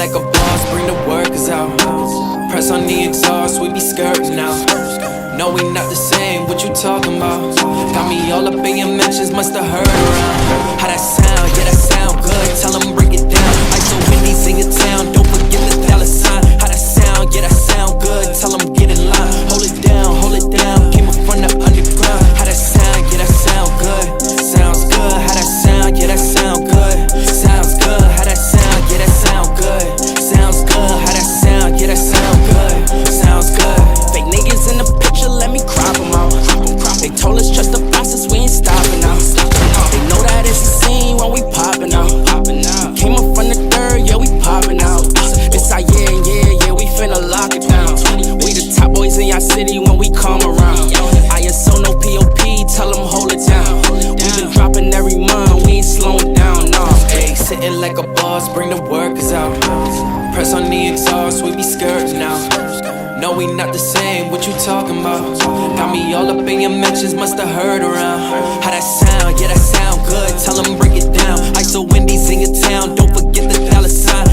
like a boss, bring the workers out. Press on the exhaust, we be skirting out. No, we not the same, what you talking about? Got me all up in your mentions, musta heard around. How that sound, yeah that sound good, tell them break it down. ISO Wendy's in your town, don't forget the dollar sign. How that sound, yeah that sound good, tell them get in line. Hold it down, came up from the underground. How that sound, yeah that sound good, sounds good. How that sound, yeah that sound good, sounds good. How that sound, yeah that sound good, sounds good. How that sound, yeah that sound good, sounds good. Fake niggas in the picture, let me crop them out. They told us trust the process, we ain't stopping now. They know that it's a scene when we popping out. Came up from the third, yeah we popping out. It's our yeah, we finna lock it down. We the top boys in your city when we come around. ISO no POP, tell them hold it down. We been dropping every month, we ain't slowing down, nah. Ayy, sitting like a boss, bring the workers out. Press on the exhaust, we be skirting out. No, we not the same, what you talking about? Got me all up in your mentions, musta heard around. How that sound, yeah that sound good, tell them break it down. ISO Wendy's in your town, don't forget the dollar sign.